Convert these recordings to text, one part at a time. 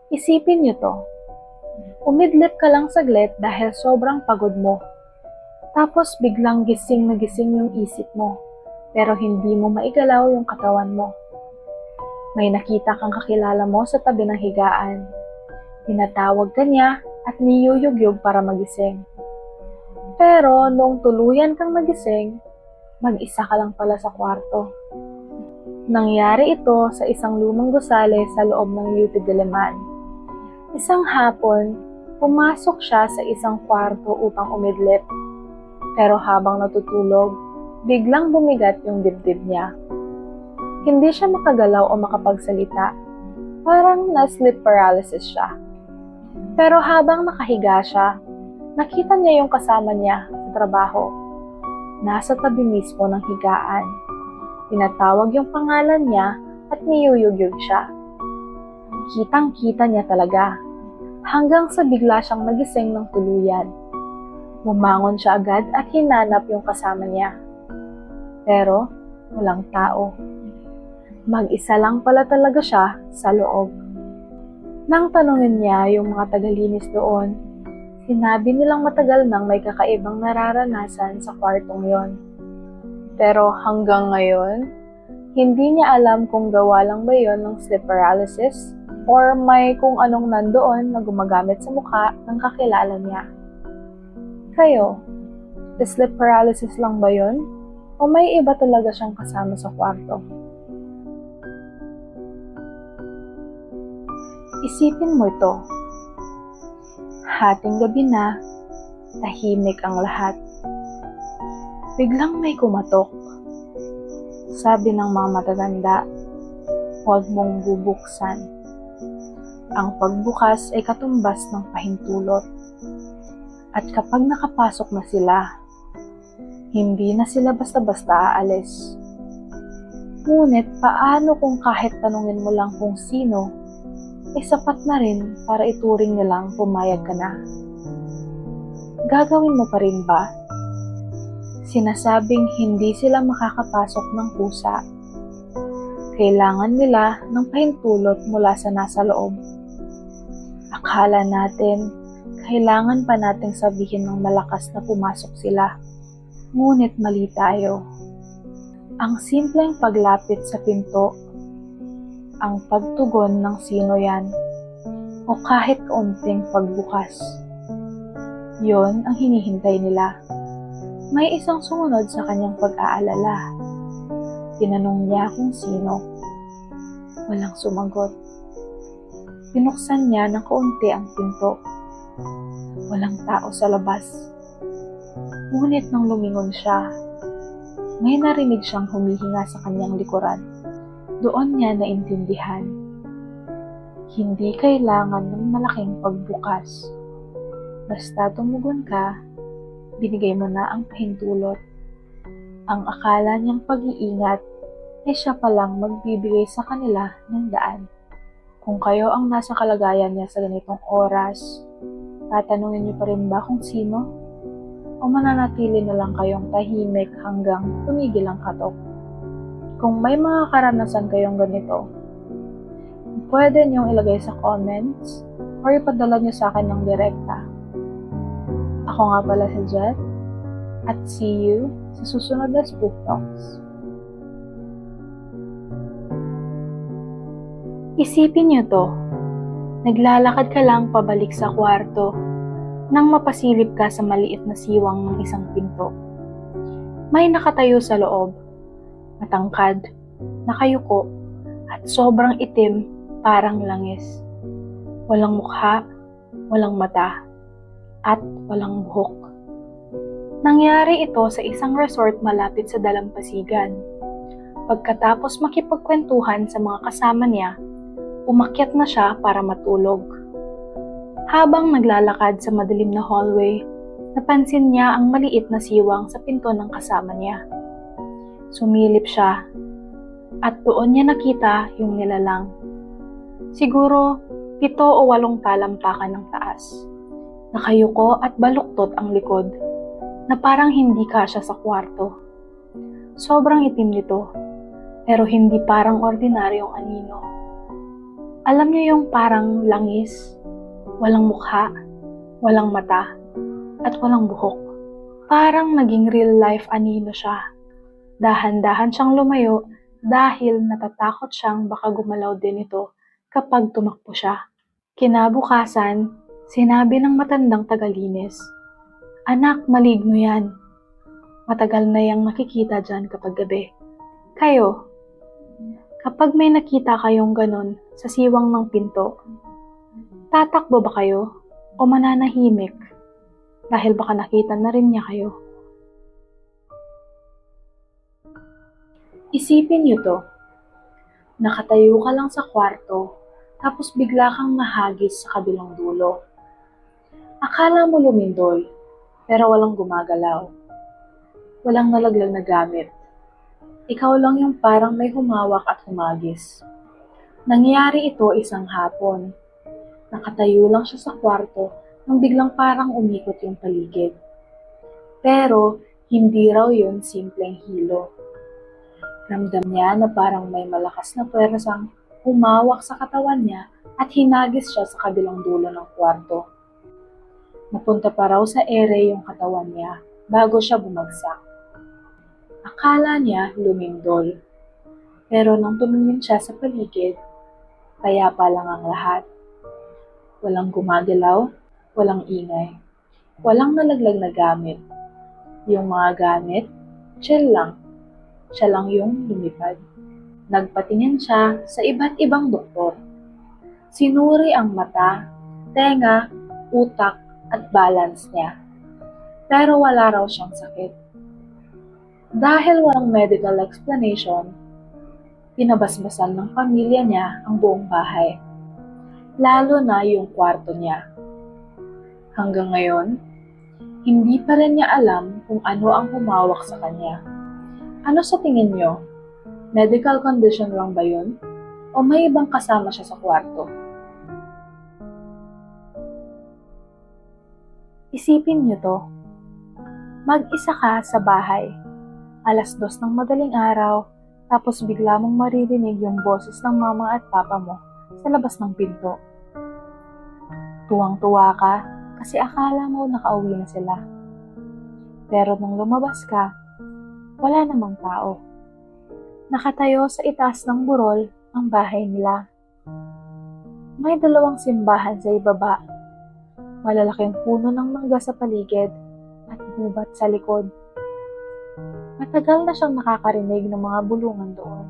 Isipin niyo to. Umidlip ka lang saglit dahil sobrang pagod mo. Tapos biglang gising na gising yung isip mo, pero hindi mo maigalaw yung katawan mo. May nakita kang kakilala mo sa tabi ng higaan. Tinatawag ka niya at niyuyugyug para magising. Pero noong tuluyan kang magising, mag-isa ka lang pala sa kwarto. Nangyari ito sa isang lumang gusali sa loob ng UP Diliman. Isang hapon, pumasok siya sa isang kwarto upang umidlip. Pero habang natutulog, biglang bumigat yung dibdib niya. Hindi siya makagalaw o makapagsalita. Parang na-sleep paralysis siya. Pero habang nakahiga siya, nakita niya yung kasama niya sa trabaho. Nasa tabi mismo ng higaan. Tinatawag yung pangalan niya at niyuyugyug siya. Kitang-kita niya talaga. Hanggang sa bigla siyang nagising ng tuluyan. Bumangon siya agad at hinanap yung kasama niya. Pero walang tao. Mag-isa lang pala talaga siya sa loob. Nang tanungin niya yung mga tagalinis doon, sinabi nilang matagal nang may kakaibang nararanasan sa kwartong yon. Pero hanggang ngayon, hindi niya alam kung gawa lang ba yon ng sleep paralysis or may kung anong nandoon na gumagamit sa mukha ng kakilala niya. Kayo, sleep paralysis lang ba yon? O may iba talaga siyang kasama sa kwarto? Isipin mo ito. Hating gabi na, tahimik ang lahat. Biglang may kumatok. Sabi ng mga matatanda, huwag mong bubuksan. Ang pagbukas ay katumbas ng pahintulot. At kapag nakapasok na sila, hindi na sila basta-basta aalis. Ngunit paano kung kahit tanungin mo lang kung sino, ay sapat na rin para ituring nilang pumayag ka na? Gagawin mo pa rin ba? Sinasabing hindi sila makakapasok ng kusa. Kailangan nila ng pahintulot mula sa nasa loob. Akala natin, kailangan pa nating sabihin ng malakas na pumasok sila. Ngunit mali tayo. Ang simpleng paglapit sa pinto, ang pagtugon ng sino yan, o kahit kaunting pagbukas. Yon ang hinihintay nila. May isang sumunod sa kanyang pag-aalala. Tinanong niya kung sino. Walang sumagot. Binuksan niya ng kaunti ang pinto. Walang tao sa labas. Ngunit nang lumingon siya, may narinig siyang humihinga sa kanyang likuran. Doon niya naintindihan. Hindi kailangan ng malaking pagbukas. Basta tumugon ka, binigay mo na ang pahintulot. Ang akala niyang pag-iingat ay siya palang magbibigay sa kanila ng daan. Kung kayo ang nasa kalagayan niya sa ganitong oras, tatanungin niyo pa rin ba kung sino? O mananatili na lang kayong tahimik hanggang tumigil ang katok? Kung may mga karanasan kayong ganito, pwede niyong ilagay sa comments or ipadala niyo sa akin ng direkta. Ako nga pala si Jet, at see you sa susunod na Spook Talks. Isipin niyo to, naglalakad ka lang pabalik sa kwarto nang mapasilip ka sa maliit na siwang ng isang pinto. May nakatayo sa loob, matangkad, nakayuko, at sobrang itim parang langis. Walang mukha, walang mata, at walang buhok. Nangyari ito sa isang resort malapit sa dalampasigan. Pagkatapos makipagkwentuhan sa mga kasama niya, umakyat na siya para matulog. Habang naglalakad sa madilim na hallway, napansin niya ang maliit na siwang sa pinto ng kasama niya. Sumilip siya, at doon niya nakita yung nilalang. Siguro 7 o 8 talampakan ng taas. Nakayuko at baluktot ang likod, na parang hindi kasya sa kwarto. Sobrang itim nito, pero hindi parang ordinaryong anino. Alam niyo yung parang langis, walang mukha, walang mata, at walang buhok. Parang naging real life anino siya. Dahan-dahan siyang lumayo dahil natatakot siyang baka gumalaw din ito kapag tumakbo siya. Kinabukasan, sinabi ng matandang tagalinis, "Anak, maligno yan. Matagal na yang nakikita dyan kapag gabi. Kayo, kapag may nakita kayong ganon sa siwang ng pinto, tatakbo ba kayo o mananahimik dahil baka nakita na rin niya kayo?" Isipin niyo to, nakatayo ka lang sa kwarto tapos bigla kang mahagis sa kabilang dulo. Akala mo lumindol pero walang gumagalaw, walang nalaglag na gamit. Ikaw lang yung parang may humawak at humagis. Nangyari ito isang hapon. Nakatayo lang siya sa kwarto nang biglang parang umikot yung paligid. Pero hindi raw yun simpleng hilo. Ramdam niya na parang may malakas na pwersang humawak sa katawan niya at hinagis siya sa kabilang dulo ng kwarto. Napunta pa raw sa ere yung katawan niya bago siya bumagsak. Akala niya lumindol. Pero nang tumingin siya sa paligid, kaya pa lang ang lahat. Walang gumagalaw, walang ingay, walang nalaglag na gamit. Yung mga gamit, chill lang. Siya lang yung lumipad. Nagpatingin siya sa iba't ibang doktor. Sinuri ang mata, tenga, utak, at balance niya. Pero wala raw siyang sakit. Dahil walang medical explanation, pinabasbasan ng pamilya niya ang buong bahay. Lalo na yung kwarto niya. Hanggang ngayon, hindi pa rin niya alam kung ano ang humawak sa kanya. Ano sa tingin niyo? Medical condition lang ba yun? O may ibang kasama siya sa kwarto? Isipin niyo to. Mag-isa ka sa bahay. 2:00 ng madaling araw, tapos bigla mong maririnig yung boses ng mama at papa mo sa labas ng pinto. Tuwang-tuwa ka kasi akala mo nakauwi na sila. Pero nung lumabas ka, wala namang tao. Nakatayo sa itaas ng burol ang bahay nila. May 2 simbahan sa ibaba. Malalaking puno ng mangga sa paligid at gubat sa likod. Matagal na siyang nakakarinig ng mga bulungan doon.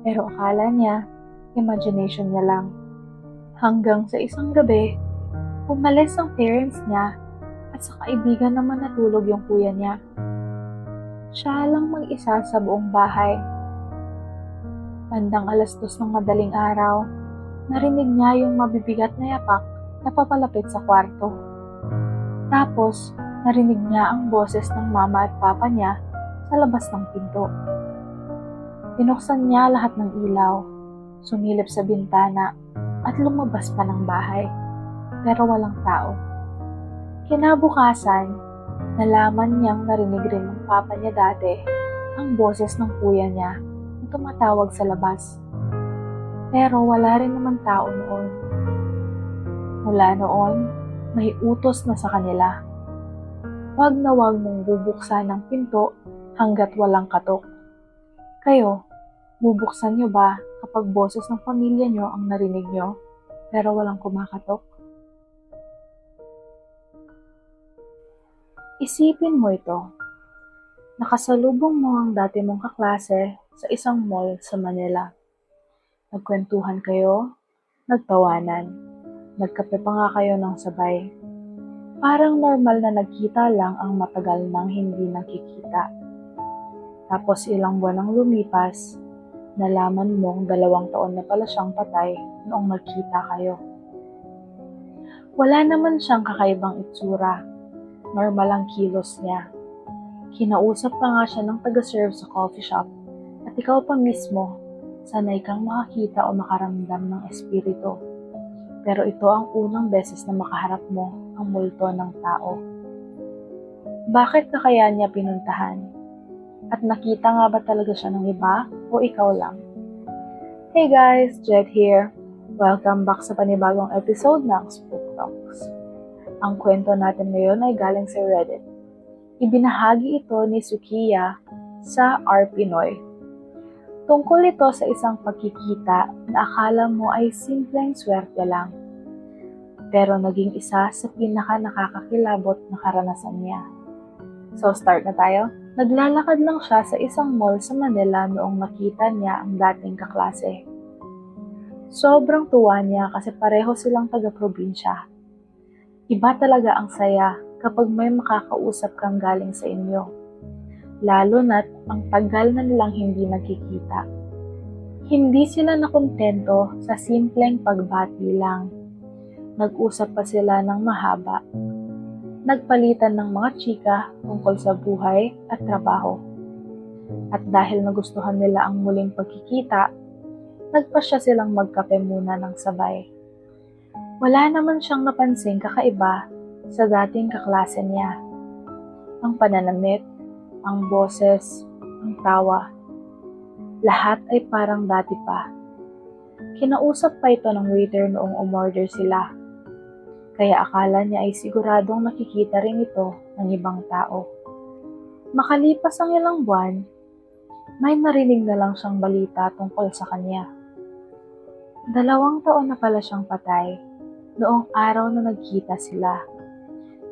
Pero akala niya, imagination niya lang. Hanggang sa isang gabi, umalis ang parents niya at sa kaibigan naman natulog yung kuya niya. Siya lang mag-isa sa buong bahay. Bandang 2:00 ng madaling araw, narinig niya yung mabibigat na yapak na papalapit sa kwarto. Tapos, narinig niya ang boses ng mama at papa niya sa labas ng pinto. Binuksan niya lahat ng ilaw, sumilip sa bintana at lumabas pa ng bahay. Pero walang tao. Kinabukasan, nalaman niyang narinig rin ng papa niya dati ang boses ng kuya niya na tumatawag sa labas. Pero wala rin naman tao noon. Mula noon, may utos na sa kanila. Wag na wag mong bubuksan ang pinto hanggat walang katok. Kayo, bubuksan niyo ba kapag boses ng pamilya niyo ang narinig niyo pero walang kumakatok? Isipin mo ito. Nakasalubong mo ang dati mong kaklase sa isang mall sa Manila. Nagkwentuhan kayo, nagtawanan, nagkape pa nga kayo ng sabay. Parang normal na nagkita lang ang matagal nang hindi nakikita. Tapos ilang buwan ang lumipas, nalaman mong 2 taon na pala siyang patay noong nagkita kayo. Wala naman siyang kakaibang itsura. Normal ang kilos niya. Kinausap pa nga siya ng taga-serve sa coffee shop at ikaw pa mismo, sanay kang makakita o makaramdam ng espiritu. Pero ito ang unang beses na makaharap mo ang multo ng tao. Bakit ka kaya niya pinuntahan? At nakita nga ba talaga siya ng iba o ikaw lang? Hey guys, Jet here. Welcome back sa panibagong episode ng Spook Talks. Ang kwento natin ngayon ay galing sa Reddit. Ibinahagi ito ni Sukiya sa R. Pinoy. Tungkol ito sa isang pagkikita na akala mo ay simpleng swerte lang. Pero naging isa sa pinaka-nakakakilabot na karanasan niya. So start na tayo. Naglalakad lang siya sa isang mall sa Manila noong nakita niya ang dating kaklase. Sobrang tuwa niya kasi pareho silang taga-probinsya. Iba talaga ang saya kapag may makakausap kang galing sa inyo. Lalo na't ang tagal na nilang hindi nagkikita. Hindi sila nakontento sa simpleng pagbati lang. Nag-usap pa sila ng mahaba. Nagpalitan ng mga chika tungkol sa buhay at trabaho. At dahil nagustuhan nila ang muling pagkikita, nagpasya silang magkape muna ng sabay. Wala naman siyang napansing kakaiba sa dating kaklase niya. Ang pananamit, ang boses, ang tawa, lahat ay parang dati pa. Kinausap pa ito ng waiter noong umorder sila. Kaya akala niya ay siguradong nakikita rin ito ng ibang tao. Makalipas ang ilang buwan, may narinig na lang siyang balita tungkol sa kanya. 2 taon na pala siyang patay noong araw na nagkita sila.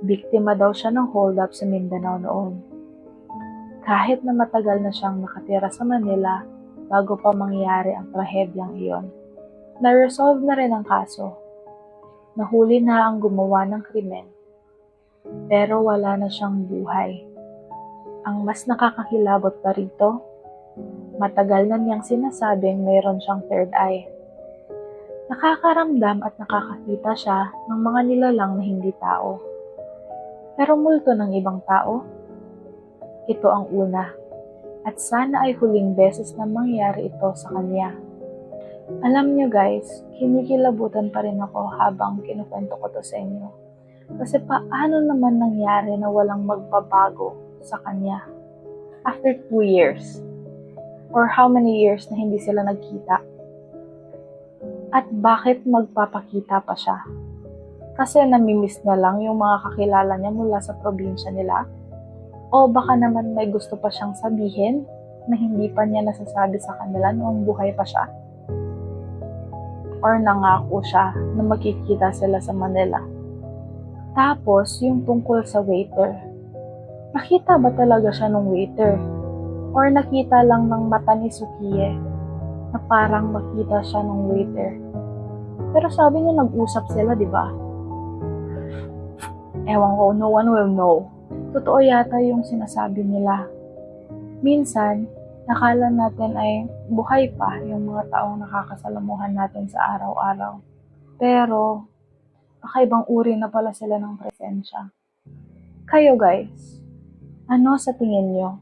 Biktima daw siya ng hold up sa Mindanao noon. Kahit na matagal na siyang nakatira sa Manila bago pa mangyari ang trahedyang iyon. Na-resolve na rin ang kaso. Nahuli na ang gumawa ng krimen, pero wala na siyang buhay. Ang mas nakakakilabot pa rito, matagal na niyang sinasabing mayroon siyang third eye. Nakakaramdam at nakakakita siya ng mga nilalang na hindi tao. Pero multo ng ibang tao, ito ang una, at sana ay huling beses na mangyari ito sa kanya. Alam nyo guys, kinikilabutan pa rin ako habang kinukwento ko to sa inyo. Kasi paano naman nangyari na walang magbabago sa kanya? After 2 years, or how many years na hindi sila nagkita? At bakit magpapakita pa siya? Kasi namimiss na lang yung mga kakilala niya mula sa probinsya nila? O baka naman may gusto pa siyang sabihin na hindi pa niya nasasabi sa kanila noong buhay pa siya? Or nangako siya na magkikita sila sa Manila. Tapos, yung tungkol sa waiter. Nakita ba talaga siya ng waiter? Or nakita lang ng mata ni Sukiye na parang makita siya ng waiter? Pero sabi niya nag-usap sila, di ba? Ewan ko, no one will know. Totoo yata yung sinasabi nila. Minsan, nakala natin ay buhay pa yung mga taong nakakasalamuhan natin sa araw-araw. Pero, kakaibang uri na pala sila ng presensya. Kayo guys, ano sa tingin nyo?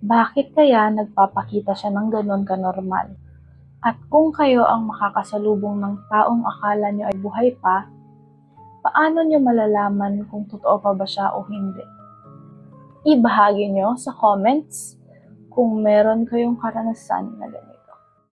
Bakit kaya nagpapakita siya ng ganon ka-normal? At kung kayo ang makakasalubong ng taong akala nyo ay buhay pa, paano nyo malalaman kung totoo pa ba siya o hindi? Ibahagi nyo sa comments kung meron kayong karanasan na ganito.